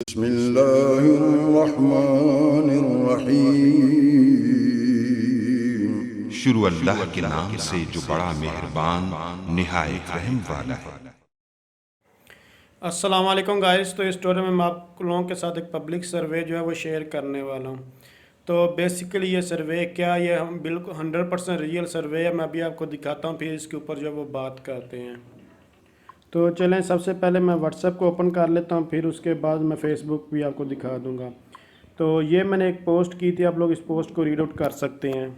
बिस्मिल्लाहिर्रहमानिर्रहीम। शुरू अल्लाह के नाम से जो बड़ा मेहरबान निहायत रहम वाला है। अस्सलाम वालेकुम गाइस। तो इस स्टोरी में मैं आप लोगों के साथ एक पब्लिक सर्वे जो है वो शेयर करने वाला हूँ। तो बेसिकली ये सर्वे क्या, ये हम बिल्कुल 100% रियल सर्वे है। मैं अभी आपको दिखाता हूँ, फिर इसके ऊपर जो है वो बात करते हैं। तो चलें, सबसे पहले मैं व्हाट्सएप को ओपन कर लेता हूँ, फिर उसके बाद मैं फेसबुक भी आपको दिखा दूँगा। तो ये मैंने एक पोस्ट की थी, आप लोग इस पोस्ट को रीड आउट कर सकते हैं।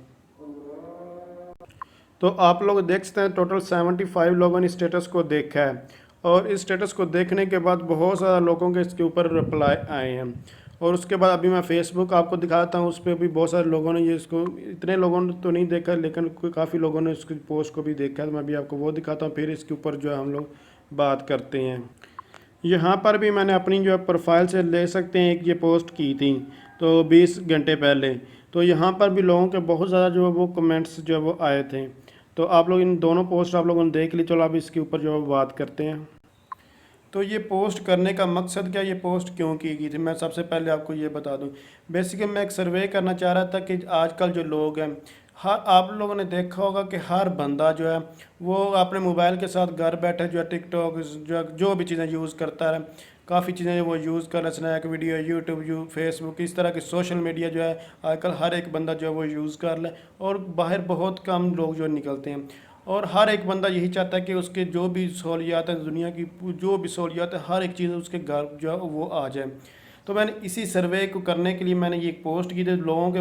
तो आप लोग देख सकते हैं टोटल 75 लोगों ने स्टेटस को देखा है, और इस स्टेटस को देखने के बाद बहुत सारा लोगों के इसके ऊपर रिप्लाई आए हैं। और उसके बाद अभी मैं फेसबुक आपको दिखाता हूँ, उस पर भी बहुत सारे लोगों ने ये इसको, इतने लोगों ने तो नहीं देखा लेकिन काफ़ी लोगों ने इसकी पोस्ट को भी देखा है। तो मैं भी आपको वो दिखाता हूँ, फिर इसके ऊपर जो है हम लोग बात करते हैं। यहाँ पर भी मैंने अपनी जो है प्रोफाइल से ले सकते हैं, एक ये पोस्ट की थी तो 20 घंटे पहले। तो यहाँ पर भी लोगों के बहुत ज़्यादा जो है वो कमेंट्स जो है वो आए थे। तो आप लोग इन दोनों पोस्ट आप लोगों ने देख ली। चलो अब इसके ऊपर जो है बात करते हैं। तो ये पोस्ट करने का मकसद क्या, ये पोस्ट क्यों की गई थी, मैं सबसे पहले आपको ये बता दूं। बेसिकली मैं एक सर्वे करना चाह रहा था कि आजकल जो लोग हैं, हर आप लोगों ने देखा होगा कि हर बंदा जो है वो अपने मोबाइल के साथ घर बैठे जो है टिकटॉक जो भी चीज़ें यूज़ करता है, काफ़ी चीज़ें वो यूज़ कर रहा है, स्नैक वीडियो, यूट्यूब, फेसबुक, इस तरह के सोशल मीडिया जो है आजकल हर एक बंदा जो है वो यूज़ कर ले। और बाहर बहुत कम लोग जो निकलते हैं, और हर एक बंदा यही चाहता है कि उसके जो भी सहूलियात हैं, दुनिया की जो भी सहूलियात है, हर एक चीज़ उसके घर जो है वो आ जाए। तो मैंने इसी सर्वे को करने के लिए मैंने ये पोस्ट की थी। लोगों के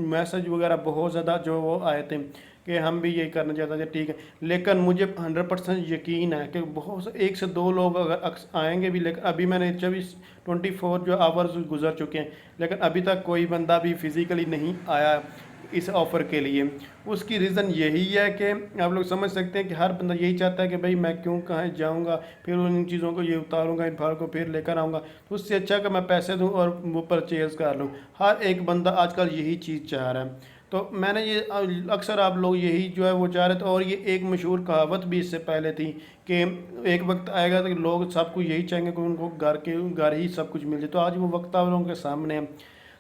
मैसेज वगैरह बहुत ज़्यादा जो वो आए थे कि हम भी यही करना चाहते थे, ठीक है। लेकिन मुझे 100% यकीन है कि बहुत एक से दो लोग अगर आएंगे भी, लेकिन अभी मैंने 24 जो आवर्स गुजर चुके हैं, लेकिन अभी तक कोई बंदा भी फिज़िकली नहीं आया इस ऑफ़र के लिए। उसकी रीज़न यही है कि आप लोग समझ सकते हैं कि हर बंदा यही चाहता है कि भाई मैं क्यों कहाँ जाऊँगा, फिर उन चीज़ों को ये उतारूँगा, इन फाड़ को फिर लेकर आऊँगा, तो उससे अच्छा कि मैं पैसे दूँ और वो परचेज़ कर लूँ। हर एक बंदा आजकल यही चीज़ चाह रहा है। तो मैंने ये अक्सर आप लोग यही जो है वो चाह रहे थे। और ये एक मशहूर कहावत भी इससे पहले थी कि एक वक्त आएगा कि लोग सब कुछ यही चाहेंगे कि उनको घर ही सब कुछ मिल जाए। तो आज वो वक्त आप लोगों के सामने है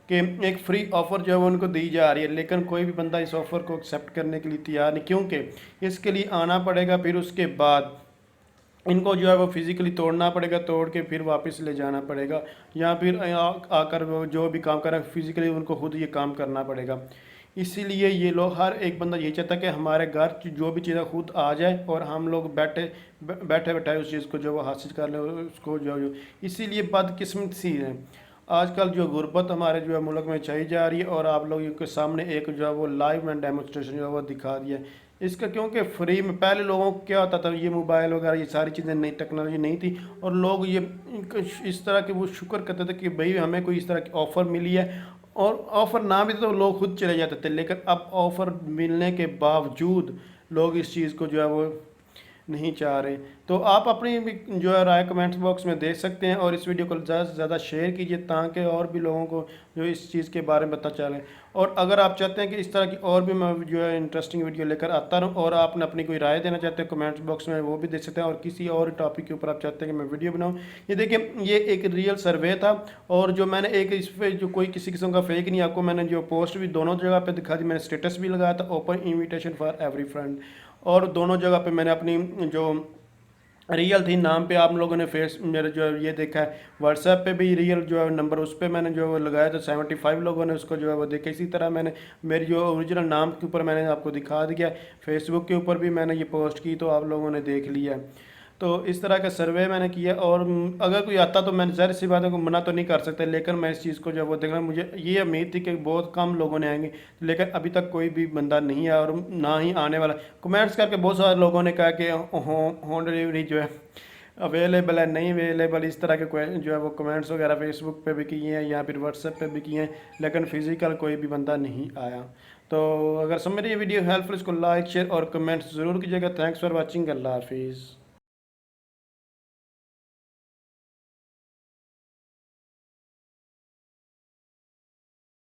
कि एक फ्री ऑफ़र जो है वो उनको दी जा रही है, लेकिन कोई भी बंदा इस ऑफ़र को एक्सेप्ट करने के लिए तैयार नहीं, क्योंकि इसके लिए आना पड़ेगा, फिर उसके बाद इनको जो है वो फिज़िकली तोड़ना पड़ेगा, तोड़ के फिर वापस ले जाना पड़ेगा, या फिर आकर वो जो भी काम कर रहे हैं फिज़िकली उनको खुद ये काम करना पड़ेगा। इसीलिए ये लोग, हर एक बंदा यही चाहता है कि हमारे घर जो भी चीज़ें खुद आ जाए और हम लोग बैठे बैठाए उस चीज़ को जो वो हासिल कर ले, उसको जो इसीलिए बदकिस्मत सी है आजकल जो गुर्बत हमारे जो है मुल्क में छाई जा रही है। और आप लोगों के सामने एक जो है वो लाइव एंड डेमोस्ट्रेशन जो है वो दिखा दिया है इसका, क्योंकि फ्री में पहले लोगों को क्या होता था, ये मोबाइल वगैरह ये सारी चीज़ें नहीं, टेक्नोलॉजी नहीं थी, और लोग ये इस तरह के वो शुक्र करते थे कि भाई हमें कोई इस तरह की ऑफ़र मिली है। और ऑफ़र ना भी तो लोग खुद चले जाते थे, लेकिन अब ऑफ़र मिलने के बावजूद लोग इस चीज़ को जो है वो नहीं चाह रहे। तो आप अपनी भी जो है राय कमेंट्स बॉक्स में दे सकते हैं, और इस वीडियो को ज़्यादा से ज़्यादा शेयर कीजिए ताकि और भी लोगों को जो इस चीज़ के बारे में पता चले। और अगर आप चाहते हैं कि इस तरह की और भी मैं जो है इंटरेस्टिंग वीडियो लेकर आता रहूँ, और आपने अपनी कोई राय देना चाहते हैं कमेंट्स बॉक्स में, वो भी दे सकते हैं। और किसी और टॉपिक के ऊपर आप चाहते हैं कि मैं वीडियो बनाऊँ, ये देखिए ये एक रियल सर्वे था। और जो मैंने एक इस पर जो कोई किसी किस्म का फेक नहीं, आपको मैंने जो पोस्ट भी दोनों जगह पर दिखा दी, मैंने स्टेटस भी लगाया था open invitation for every friend, और दोनों जगह पे मैंने अपनी जो रियल थी नाम पे आप लोगों ने फेस मेरे जो है ये देखा है। व्हाट्सएप पे भी रियल जो है नंबर उस पर मैंने जो है लगाया था, 75 लोगों ने उसको जो है वो देखा। इसी तरह मैंने मेरी जो ओरिजिनल नाम के ऊपर मैंने आपको दिखा दिया। फेसबुक के ऊपर भी मैंने ये पोस्ट की तो आप लोगों ने देख लिया। तो इस तरह का सर्वे मैंने किया, और अगर कोई आता तो मैं ज़ाहिर सी बात है को मना तो नहीं कर सकता, लेकिन मैं इस चीज़ को जो वो देखना, मुझे ये उम्मीद थी कि बहुत कम लोगों ने आएंगे, लेकिन अभी तक कोई भी बंदा नहीं आया, और ना ही आने वाला। कमेंट्स करके बहुत सारे लोगों ने कहा कि होम डिलीवरी जो है अवेलेबल है, नहीं अवेलेबल, इस तरह के जो है वो कमेंट्स वगैरह फेसबुक पे भी किए हैं या फिर व्हाट्सएप पे भी किए हैं, लेकिन फ़िज़िकल कोई भी बंदा नहीं आया। तो अगर समझ ये वीडियो हेल्पफुल, इसको लाइक शेयर और कमेंट्स ज़रूर कीजिएगा। Thanks for watching. अल्लाह हाफिज़।